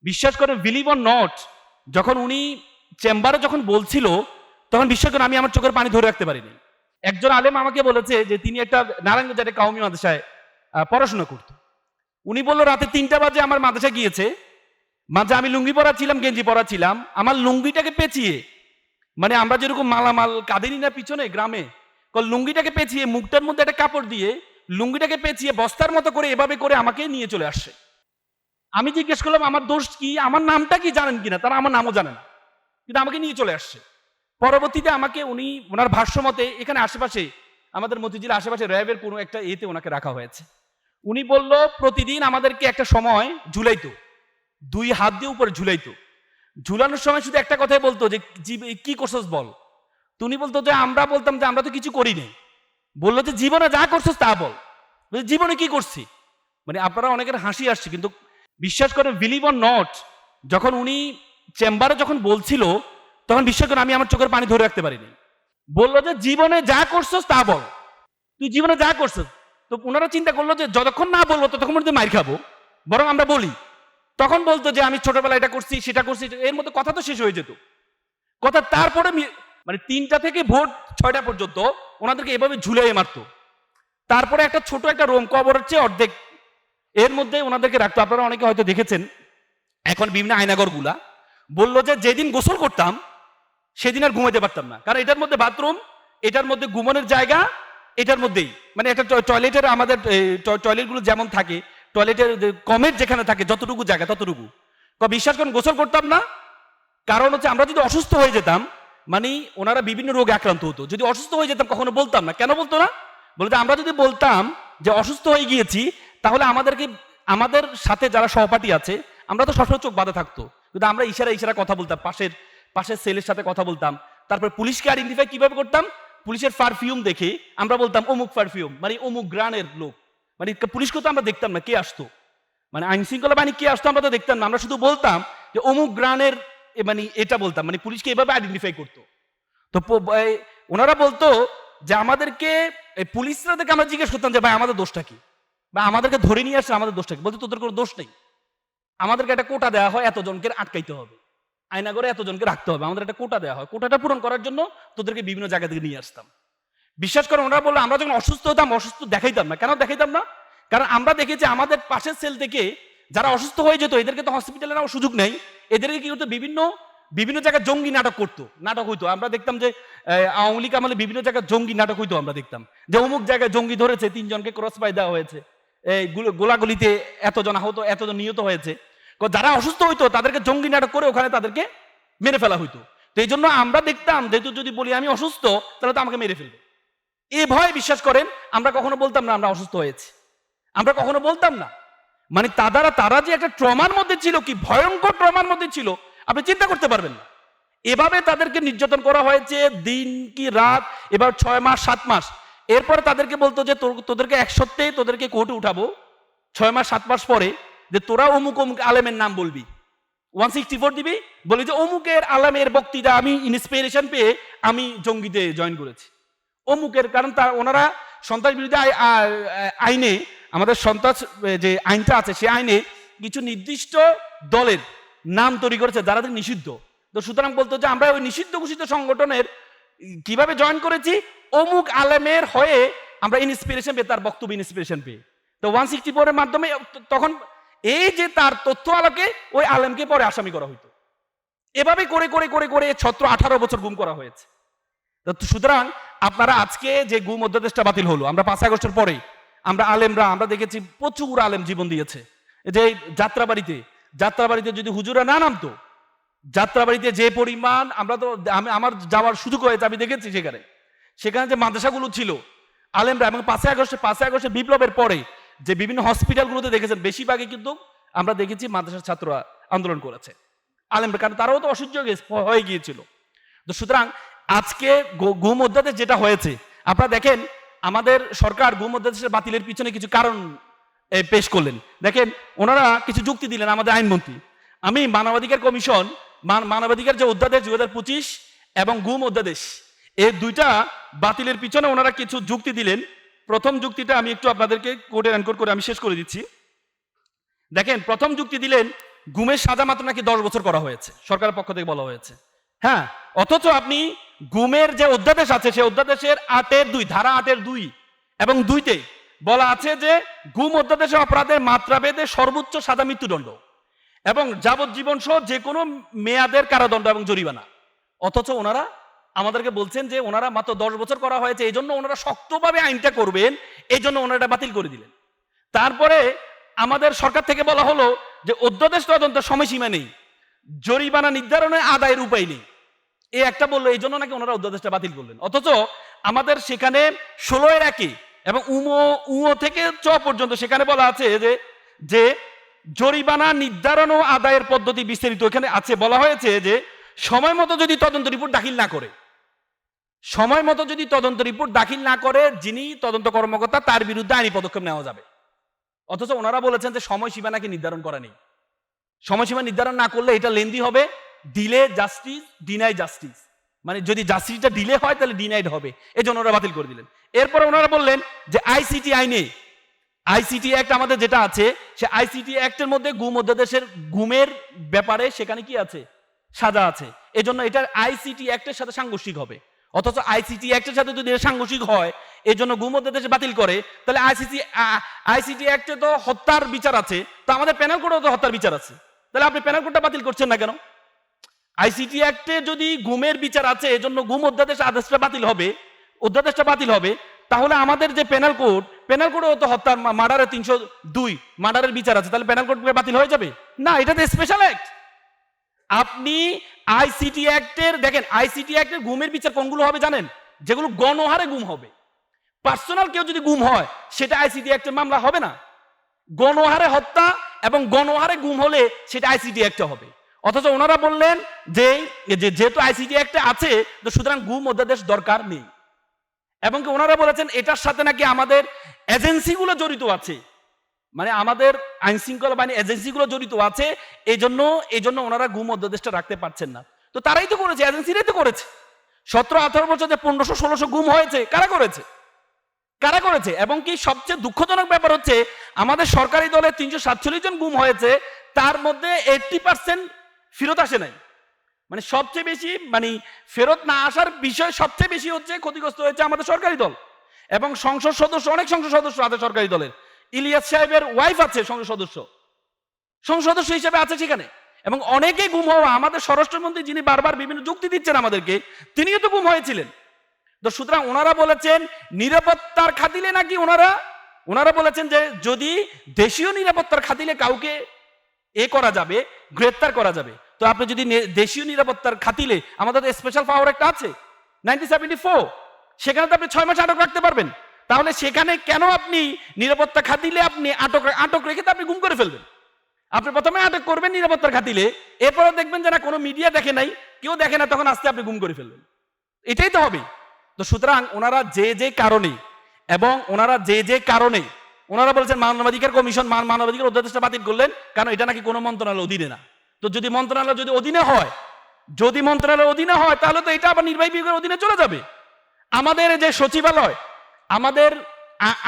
বিশ্বাস করেন, believe or not, যখন উনি চেম্বারে যখন বলছিল তখন বিশ্বাস করেন আমি আমার চোখের পানি ধরে রাখতে পারিনি। একজন আলেম আমাকে বলেছে যে তিনি একটা নারায়ণগঞ্জের একটা কওমি মাদ্রাসায় পড়াশোনা করতো। উনি বললো রাতে 3টা বাজে আমার মাদ্রাসায় গিয়েছে, মাঝে আমি লুঙ্গি পরা ছিলাম, গেঞ্জি পরা ছিলাম, আমার লুঙ্গিটাকে পেঁচিয়ে, মানে আমরা যেরকম মালামাল কাঁদিনি না পিছনে গ্রামে, লুঙ্গিটাকে পেঁচিয়ে মুখটার মধ্যে একটা কাপড় দিয়ে লুঙ্গিটাকে পেঁচিয়ে বস্তার মতো করে এভাবে করে আমাকে নিয়ে চলে আসছে। আমি জিজ্ঞেস করলাম আমার দোষ কি, আমার নামটা কি জানেন কিনা, তারা আমার নামও জানে না, কিন্তু আমাকে নিয়ে চলে আসছে। পরবর্তীতে আমাকে উনি ওনার ভাষ্য মতে এখানে আশেপাশে আমাদের মতিঝিল আশেপাশে র্যাবের কোনো একটা এতে ওনাকে রাখা হয়েছে। উনি বলল প্রতিদিন আমাদেরকে একটা সময় ঝুলাইতো, 2 হাত দিয়ে উপরে ঝুলাইতো। ঝুলানোর সময় শুধু একটা কথাই বলতো যে কি করছস বল। তো উনি বলতো যে আমরা বলতাম যে আমরা তো কিছু করি নাই। বললো যে জীবনে যা করছস তা বল। জীবনে কি করছি, মানে আপনারা অনেকের হাসি আসছে, কিন্তু বিশ্বাস করেন, বিলিভ অর নট, যখন উনি চেম্বারে যখন বলছিল তখন বিশ্বাস করেন আমি আমার চোখের পানি ধরে রাখতে পারিনি। বললো যে জীবনে যা করছস তা বল, তুই জীবনে যা করছস। তো ওনারা চিন্তা করলো যে যতক্ষণ না বলবো ততক্ষণ পর্যন্ত মাইর খাবো, বরং আমরা বলি। তখন বলতো যে আমি ছোটবেলায় এটা করছি সেটা করছি, এর মধ্যে কথা তো শেষ হয়ে যেত। কথা তারপরে মানে 3টা থেকে ভোর 6টা পর্যন্ত ওনাদেরকে এভাবে ঝুলিয়ে মারতো। তারপরে একটা ছোট একটা রুম, কবরের চেয়ে অর্ধেক, এর মধ্যে ওনাদেরকে রাখতো। আপনারা অনেকে হয়তো দেখেছেন এখন বিভিন্ন আয়নাগর গুলা। বললো যে যেদিন গোসল করতাম সেদিন আর ঘুমাইতে পারতাম না, কারণ এটার মধ্যে বাথরুম, এটার মধ্যে ঘুমানোর জায়গা, এটার মধ্যেই মানে একটা টয়লেটের, আমাদের টয়লেটগুলো যেমন থাকে, টয়লেটের কমের যেখানে থাকে যতটুকু জায়গা ততটুকু। বিশ্বাস করেন গোসল করতাম না, কারণ হচ্ছে আমরা যদি অসুস্থ হয়ে যেতাম, মানে ওনারা বিভিন্ন রোগে আক্রান্ত হতো, যদি অসুস্থ হয়ে যেতাম কখনো বলতাম না। কেন বলতো না? বলতে আমরা যদি বলতাম যে অসুস্থ হয়ে গিয়েছি, তাহলে আমাদেরকে, আমাদের সাথে যারা সহপাঠী আছে, আমরা তো সবসময় চোখ বাঁধা থাকতো, কিন্তু আমরা ইশারা কথা বলতাম, পাশের সেলের সাথে কথা বলতাম। তারপর পুলিশকে আইডেন্টিফাই কিভাবে করতাম, পুলিশের পারফিউম দেখে আমরা বলতাম অমুক পারফিউম, মানে অমুক গ্রানের লোক। মানে পুলিশকে তো আমরা দেখতাম না কে আসতো, মানে আইন শৃঙ্খলা বাহিনী কে আসতো আমরা তো দেখতাম না, আমরা শুধু বলতাম যে অমুক গ্রানের, মানে এটা বলতাম, মানে পুলিশকে এভাবে আইডেন্টিফাই করতো। তো ওনারা বলতো যে আমাদেরকে, পুলিশরা দেখে আমরা জিজ্ঞেস করতাম যে ভাই আমাদের দোষটা কি, বা আমাদেরকে ধরে নিয়ে আসছে আমাদের দোষটা কি। বলতো তোদের কোনো দোষ নেই, আমাদেরকে একটা কোটা দেওয়া হয়, এতজনকে আটকাইতে হবে, আয়নাগরে এতজনকে রাখতে হবে, আমাদের একটা কোটা দেওয়া হয়, কোটাটা পূরণ করার জন্য তোদেরকে বিভিন্ন জায়গা থেকে নিয়ে আসতাম। বিশ্বাস করেন ওনারা বললো আমরা যখন অসুস্থ হতাম, অসুস্থ দেখাইতাম না। কেন দেখাইতাম না? কারণ আমরা দেখেছি আমাদের পাশের সেল থেকে যারা অসুস্থ হয়ে যেত, এদেরকে তো হসপিটালে নেওয়ার সুযোগ নেই, এদেরকে কি করতো, বিভিন্ন জায়গায় জঙ্গি নাটক করতো, নাটক হইতো। আমরা দেখতাম যে আওয়ামী লীগ আমলে বিভিন্ন জায়গায় জঙ্গি নাটক হইতো, আমরা দেখতাম যে অমুক জায়গায় জঙ্গি ধরেছে, 3 জনকে ক্রস পাই দেওয়া হয়েছে, এই গোলাগুলিতে এতজন আহত, এতজন নিহত হয়েছে। যারা অসুস্থ হইতো তাদেরকে জঙ্গি নাটক করে ওখানে তাদেরকে মেরে ফেলা হইতো। তো এই জন্য আমরা দেখতাম যেহেতু যদি বলি আমি অসুস্থ তাহলে তো আমাকে মেরে ফেলবে, এ ভয় বিশ্বাস করেন আমরা কখনো বলতাম না আমরা অসুস্থ হয়েছি, আমরা কখনো বলতাম না। মানে তারা যে একটা ট্রমার মধ্যে ছিল, কি ভয়ঙ্কর ট্রমার মধ্যে ছিল আপনি চিন্তা করতে পারবেন না। এভাবে তাদেরকে নির্যাতন করা হয়েছে দিন কি রাত, এবার 6 মাস 7 মাস। এরপরে তাদেরকে বলতো যে তোদেরকে 1 সপ্তাহে তোদেরকে কোর্টে উঠাবো, 6 মাস 7 মাস পরে, যে তোরা অমুক অমুক আলেমের নাম বলবি, 164 দিবি, বলি যে অমুকের আলেমের বক্তৃতা আমি ইন্সপিরেশন পেয়ে আমি জঙ্গিতে জয়েন করেছি অমুকের। কারণ ওনারা সন্ত্রাস বিরোধী আইনে, আমাদের সন্ত্রাস যে আইনটা আছে সে আইনে কিছু নির্দিষ্ট দলের নাম তৈরি করেছে যারা নিষিদ্ধ। তো সুতরাং বলতো যে আমরা ওই নিষিদ্ধ ঘোষিত সংগঠনের কিভাবে জয়েন করেছি, অমুক আলেমের হয়ে আমরা ইন্সপিরেশন পেয়ে, তার বক্তব্য ইন্সপিরেশন পেয়ে। তো 164 এর মাধ্যমে তখন এই যে তার তথ্য আলোকে ওই আলেমকে পরে আসামি করা হইতো। এভাবে করে করে করে করে 18 বছর গুম করা হয়েছে। সুতরাং আপনারা আজকে যে গুম অধ্যাদেশটা বাতিল হলো, আমরা 5 আগস্টের পরে আমরা আলেমরা আমরা দেখেছি প্রচুর আলেম জীবন দিয়েছে। যে যাত্রাবাড়িতে যদি হুজুরা না নামতো, যাত্রাবাড়িতে যে পরিমাণ, আমরা তো আমার যাওয়ার সুযোগ হয়েছে, আমি দেখেছি সেখানে যে মাদ্রাসাগুলো ছিল আলেমরা, এবং 5 আগস্টে বিপ্লবের পরে যে বিভিন্ন হসপিটালগুলোতে দেখেছেন বেশিরভাগই কিন্তু আমরা দেখেছি মাদ্রাসার ছাত্ররা আন্দোলন করেছে, আলেমরা, কারণ তারাও তো অসহ্য হয়ে গিয়েছিল। তো সুতরাং আজকে গুম অধ্যাদেশ যেটা হয়েছে, আপনারা দেখেন আমাদের সরকার গুম অধ্যাদেশের বাতিলের পিছনে কিছু কারণ পেশ করলেন। দেখেন ওনারা কিছু যুক্তি দিলেন আমাদের আইনমন্ত্রী। আমি মানবাধিকার কমিশন, মানবাধিকার যে অধ্যাদেশ 2025 এবং গুম অধ্যাদেশ, এই দুইটা বাতিলের পিছনে ওনারা কিছু যুক্তি দিলেন। প্রথম যুক্তিটা আমি একটু আপনাদেরকে কোডে এনকোড করে আমি শেষ করে দিচ্ছি। দেখেন প্রথম যুক্তি দিলেন গুমের সাজা মাত্র নাকি 10 বছর করা হয়েছে, সরকারের পক্ষ থেকে বলা হয়েছে। হ্যাঁ, অথচ আপনি গুমের যে অধ্যাদেশ আছে সেই অধ্যাদেশের 8-2 ধারা 8-2 এবং 2-তে বলা আছে যে গুম অধ্যাদেশে অপরাধের মাত্রা ভেদে সর্বোচ্চ সাজা মৃত্যুদণ্ড এবং যাবজ্জীবন সহ যে কোনো মেয়াদের কারাদণ্ড এবং জরিমানা। অথচ ওনারা আমাদেরকে বলছেন যে ওনারা মাত্র 10 বছর করা হয়েছে, এই জন্য ওনারা শক্তভাবে আইনটা করবেন, এই জন্য ওনারা এটা বাতিল করে দিলেন। তারপরে আমাদের সরকার থেকে বলা হলো যে অধ্যাদেশ তদন্তের সময়সীমা নেই, জরিমানা নির্ধারণে আদায়ের উপায় নেই, এই একটা বললো, এই জন্য নাকি ওনারা অধ্যাদেশটা বাতিল করলেন। অথচ আমাদের সেখানে 16-1 এবং উও থেকে চ পর্যন্ত সেখানে বলা আছে যে জরিমানা নির্ধারণ ও আদায়ের পদ্ধতি বিস্তারিত এখানে আছে। বলা হয়েছে যে সময় মতো যদি তদন্ত রিপোর্ট দাখিল না করে, সময় মতো যদি তদন্ত রিপোর্ট দাখিল না করে যিনি তদন্ত কর্মকর্তা তার বিরুদ্ধে আইনি পদক্ষেপ নেওয়া যাবে। অথচ ওনারা বলেছেন যে সময়সীমা নাকি নির্ধারণ করা নেই, সময়সীমা নির্ধারণ না করলে এটা লেন্দি হবে, ডিলে জাস্টিস ডিনাই জাস্টিস, মানে যদি জাস্টিসটা ডিলে হয় তাহলে ডিনাইড হবে, এই জন্য ওরা বাতিল করে দিলেন। এরপরে ওনারা বললেন যে আইসিটি আইনে, আইসিটি অ্যাক্ট আমাদের যেটা আছে সে আইসিটি অ্যাক্টের মধ্যে গুম অধ্যাদেশের গুমের ব্যাপারে সেখানে কি আছে, সাজা আছে, এজন্য এটা আইসিটি অ্যাক্টের সাথে সাংঘর্ষিক হবে। অথচ আইসিটি অ্যাক্টের সাথে যদি সাংঘর্ষিক হয় এই জন্য গুম অধ্যাদেশ বাতিল করে, তাহলে আইসিটি অ্যাক্টে তো হত্যার বিচার আছে, তো আমাদের পেনাল কোডেও তো হত্যার বিচার আছে, তাহলে আপনি পেনাল কোডটা বাতিল করছেন না কেন? আইসিটি অ্যাক্টে যদি গুমের বিচার আছে এজন্য গুম অধ্যাদেশ আদেশটা বাতিল হবে, অধ্যাদেশটা বাতিল হবে, তাহলে আমাদের যে পেনাল কোডেও তো হত্যার মার্ডারের 302 মার্ডারের বিচার আছে, তাহলে পেনাল কোড বাতিল হয়ে যাবে না? এটা তো স্পেশাল অ্যাক্ট। আপনি আইসিটি অ্যাক্টের দেখেন, আইসিটি অ্যাক্টের গুমের বিচার কোনগুলো হবে জানেন? যেগুলো গণহারে গুম হবে। পার্সোনাল কেউ যদি গুম হয় সেটা আইসিটি অ্যাক্টের মামলা হবে না, গণহারে হত্যা এবং গণহারে গুম হলে সেটা আইসিটি অ্যাক্টে হবে। অথচ ওনারা বললেন যে যেহেতু আইসিটি অ্যাক্টে আছে তো সুতরাং গুম অধ্যাদেশ দরকার নেই, এবং কি ওনারা বলেছেন এটার সাথে নাকি আমাদের এজেন্সিগুলো জড়িত আছে, মানে আমাদের আইন শৃঙ্খলা বাহিনী এজেন্সিগুলো জড়িত আছে, এই জন্য ওনারা গুম অধ্যাদেশটা রাখতে পারছেন না। তো তারাই তো করেছে, এজেন্সিরাই তো করেছে। 17-18 বছর যে 1500-1600 গুম হয়েছে কারা করেছে? এবং কি সবচেয়ে দুঃখজনক ব্যাপার হচ্ছে আমাদের সরকারি দলে 347 জন গুম হয়েছে, তার মধ্যে 80% ফেরত আসে নাই। মানে সবচেয়ে বেশি ফেরত না আসার বিষয় সবচেয়ে বেশি হচ্ছে ক্ষতিগ্রস্ত হয়েছে আমাদের সরকারি দল এবং সংসদ সদস্য, অনেক সংসদ সদস্য আছে সরকারি দলের। ইলিয়াস সাহেবের ওয়াইফ আছে সংসদ সদস্য হিসেবে আছে সেখানে, এবং অনেকেই গুম হওয়া, আমাদের স্বরাষ্ট্রমন্ত্রী যিনি বারবার বিভিন্ন যুক্তি দিচ্ছেন আমাদেরকে, তিনিও তো গুম হয়েছিলেন। তো সুতরাং ওনারা বলেছেন নিরাপত্তার খাতিলে নাকি ওনারা বলেছেন যে যদি দেশীয় নিরাপত্তার খাতিলে কাউকে করা যাবে, গ্রেপ্তার করা যাবে। তো আপনি যদি দেশীয় নিরাপত্তার খাতিলে, আমাদের স্পেশাল পাওয়ার একটা আছে 1974, সেখানে তো আপনি 6 মাস আটক রাখতে পারবেন, তাহলে সেখানে কেন আপনি নিরাপত্তা খাতিলে আপনি আটক রেখে তো আপনি গুম করে ফেলবেন? আপনি প্রথমে আটক করবেন নিরাপত্তার খাতিলে, এরপরে দেখবেন যে না কোনো মিডিয়া দেখে নাই, কেউ দেখে না, তখন আস্তে আপনি গুম করে ফেলবেন, এটাই তো হবে। তো সুতরাং ওনারা যে কারণে ওনারা বলছেন মানবাধিকার কমিশন মানবাধিকার অধ্যাদেশটা বাতিল করলেন, কারণ এটা নাকি কোনো মন্ত্রণালয়ের অধীনে না। তো যদি মন্ত্রণালয় অধীনে হয় তাহলে তো এটা আবার নির্বাহী বিভাগের অধীনে চলে যাবে। আমাদের যে সচিবালয়, আমাদের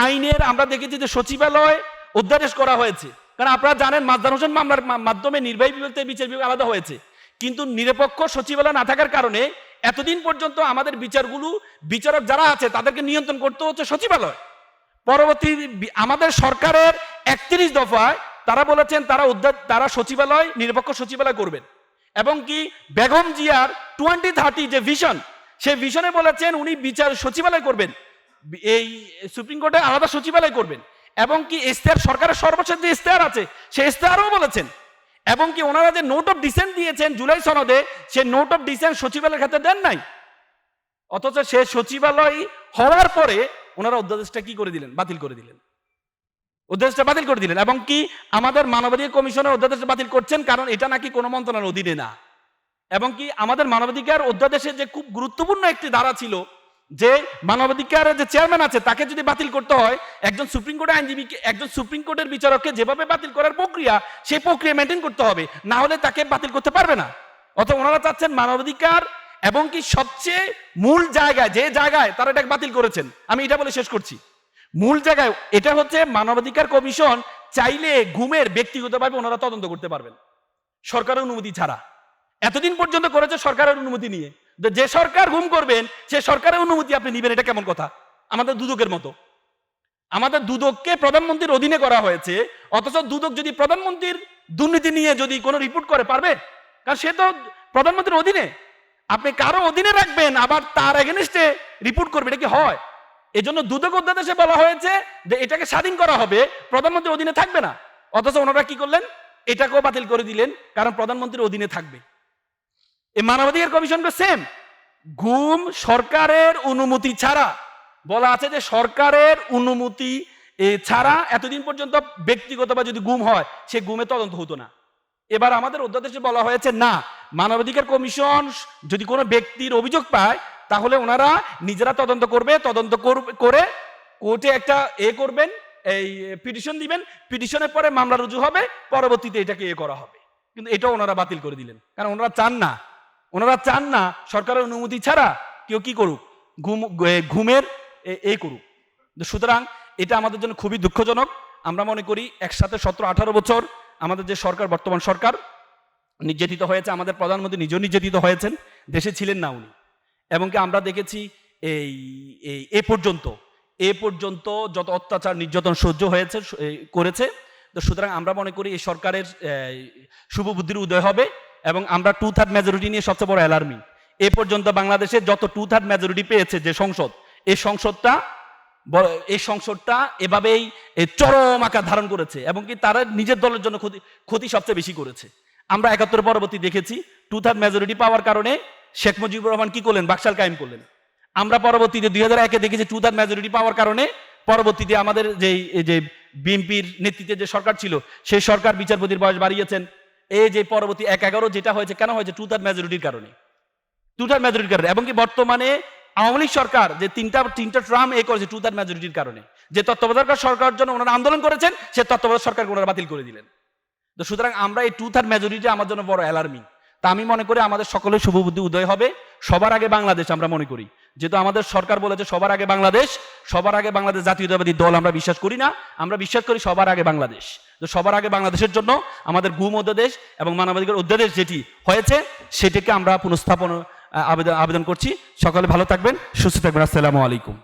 আইনের আমরা দেখেছি যে সচিবালয় অধ্যাদেশ করা হয়েছে, কারণ আপনারা জানেন মাজদার হোসেন মামলার মাধ্যমে নির্বাহী বিভাগ থেকে বিচার বিভাগ আলাদা হয়েছে, কিন্তু নিরপেক্ষ সচিবালয় না থাকার কারণে এতদিন পর্যন্ত আমাদের বিচারক যারা আছে তাদেরকে নিয়ন্ত্রণ করতে হচ্ছে সচিবালয়। পরবর্তী আমাদের সরকারের 31 দফায় তারা বলেছেন তারা সচিবালয়, নিরপেক্ষ সচিবালয় করবেন, এবং কি বেগম জিয়ার 2030 যে ভিশন, সেই ভিশনে বলেছেন উনি বিচার সচিবালয় করবেন, এই সুপ্রিম কোর্টে আলাদা সচিবালয় করবেন, এবং কি ইশতেহার, সরকারের সর্বশেষ যে ইশতেহার আছে সেই ইশতেহারও বলেছেন, এবং কি ওনারা যে নোট অফ ডিসেন্ট দিয়েছেন জুলাই সনদে, সেই নোট অফ ডিসেন্ট সচিবালয়ের ক্ষেত্রে দেন নাই। অথচ সে সচিবালয় হওয়ার পরে ওনারা অধ্যাদেশটা বাতিল করে দিলেন, এবং কি আমাদের মানবাধিকার কমিশনের অধ্যাদেশটা বাতিল করছেন, কারণ এটা নাকি কোনো মন্ত্রণালয়ের অধীনে না। এবং কি আমাদের মানবাধিকার অধ্যাদেশে যে খুব গুরুত্বপূর্ণ একটি ধারা ছিল যে মানবাধিকারের যে চেয়ারম্যান আছে তাকে যদি বাতিল করতে হয়, একজন সুপ্রিম কোর্টের আইনজীবীকে, একজন সুপ্রিম কোর্টের বিচারককে যেভাবে বাতিল করার প্রক্রিয়া, সেই প্রক্রিয়া মেনটেন করতে হবে, না হলে তাকে বাতিল করতে পারবে না। অথবা ওনারা চাচ্ছেন মানবাধিকার এবং কি সবচেয়ে মূল জায়গায়, যে জায়গায় তারা এটাকে বাতিল করেছেন, আমি এটা বলে শেষ করছি, মূল জায়গায় এটা হচ্ছে মানবাধিকার কমিশন চাইলে গুমের ব্যক্তিগতভাবে ওনারা তদন্ত করতে পারবেন, সরকারের অনুমতি ছাড়া। এতদিন পর্যন্ত করেছে সরকারের অনুমতি নিয়ে। যে সরকার গুম করবেন সে সরকারের অনুমতি আপনি নিবেন, এটা কেমন কথা? আমাদের দুদকের মতো। আমাদের দুদককে প্রধানমন্ত্রীর অধীনে করা হয়েছে, অথচ দুদক যদি প্রধানমন্ত্রীর দুর্নীতি নিয়ে যদি কোনো রিপোর্ট করে পারবে? কারণ সে তো প্রধানমন্ত্রীর অধীনে। আপনি কারো অধীনে রাখবেন আবার তার এগেনস্টে রিপোর্ট করবে, এটা কি হয়? এই জন্য দুদক অধ্যাদেশে বলা হয়েছে যে এটাকে স্বাধীন করা হবে, প্রধানমন্ত্রীর অধীনে থাকবে না। অথচ ওনারা কি করলেন? এটাকেও বাতিল করে দিলেন, কারণ প্রধানমন্ত্রীর অধীনে থাকবে। এই মানবাধিকার কমিশনকে সেম, গুম সরকারের অনুমতি ছাড়া। বলা আছে যে সরকারের অনুমতি ছাড়া এতদিন পর্যন্ত ব্যক্তিগতভাবে যদি গুম হয় সে গুমে তদন্ত হতো না। এবার আমাদের অধ্যাদেশে বলা হয়েছে না, মানবাধিকার কমিশন যদি কোনো ব্যক্তির অভিযোগ পায় তাহলে ওনারা নিজেরা তদন্ত করবে, তদন্ত করে কোর্টে একটা করবেন, এই পিটিশন দিবেন, পিটিশনের পরে মামলা রুজু হবে, পরবর্তীতে এটাকে করা হবে। কিন্তু এটাও ওনারা বাতিল করে দিলেন, কারণ ওনারা চান না সরকারের অনুমতি ছাড়া কেউ কি করুক, ঘুমের করুক। সুতরাং এটা আমাদের জন্য খুবই দুঃখজনক। আমরা মনে করি একসাথে 17-18 বছর আমাদের যে সরকার, বর্তমান সরকার নির্যাতিত হয়েছে, আমাদের প্রধানমন্ত্রী নিজেও নির্যাতিত হয়েছেন, দেশে ছিলেন না উনি। এবং কি আমরা দেখেছি এ পর্যন্ত যত অত্যাচার নির্যাতন সহ্য হয়েছে করেছে। তো সুতরাং আমরা মনে করি এই সরকারের শুভ বুদ্ধির উদয় হবে, এবং আমরা 2/3 মেজরিটি নিয়ে সবচেয়ে বড় অ্যালার্মিং। এ পর্যন্ত বাংলাদেশে যত 2/3 মেজরিটি পেয়েছে যে সংসদ, এই সংসদটা এভাবেই চরম আকার ধারণ করেছে, এবং কি তারা নিজের দলের জন্য ক্ষতি সবচেয়ে বেশি করেছে। আমরা 71 পরবর্তী দেখেছি 2/3 মেজরিটি পাওয়ার কারণে শেখ মুজিবুর রহমান কি করলেন? বাকশাল কায়েম করলেন। আমরা পরবর্তীতে 2001-এ দেখেছি 2/3 মেজরিটি পাওয়ার কারণে পরবর্তীতে আমাদের যে বিএনপির নেতৃত্বে যে সরকার ছিল সেই সরকার বিচারপতির বয়স বাড়িয়েছেন। এই যে পরবর্তী 1/11 যেটা হয়েছে, কেন হয়েছে? 2/3 মেজরিটির কারণে। এবং কি বর্তমানে আওয়ামী লীগ সরকার যে তিনটা ট্রাম করেছে 2/3 মেজরিটির কারণে। যে তত্ত্বাবধায়ক সরকারের জন্য ওনারা আন্দোলন করেছেন, সে তত্ত্বাবধায়ক সরকারকে ওনারা বাতিল করে দিলেন। তো সুতরাং আমরা এই 2/3 মেজরিটি আমার জন্য বড় অ্যালার্মিং। তা আমি মনে করি আমাদের সকলের শুভবুদ্ধি উদয় হবে। সবার আগে বাংলাদেশ আমরা মনে করি, যেহেতু আমাদের সরকার বলেছে সবার আগে বাংলাদেশ জাতীয়তাবাদী দল আমরা বিশ্বাস করি না, আমরা বিশ্বাস করি সবার আগে বাংলাদেশ। তো সবার আগে বাংলাদেশের জন্য আমাদের গুম অধ্যাদেশ এবং মানবাধিকার অধ্যাদেশ যেটি হয়েছে সেটিকে আমরা পুনঃস্থাপন আবেদন করছি। সকলে ভালো থাকবেন, সুস্থ থাকবেন। আসসালামু আলাইকুম।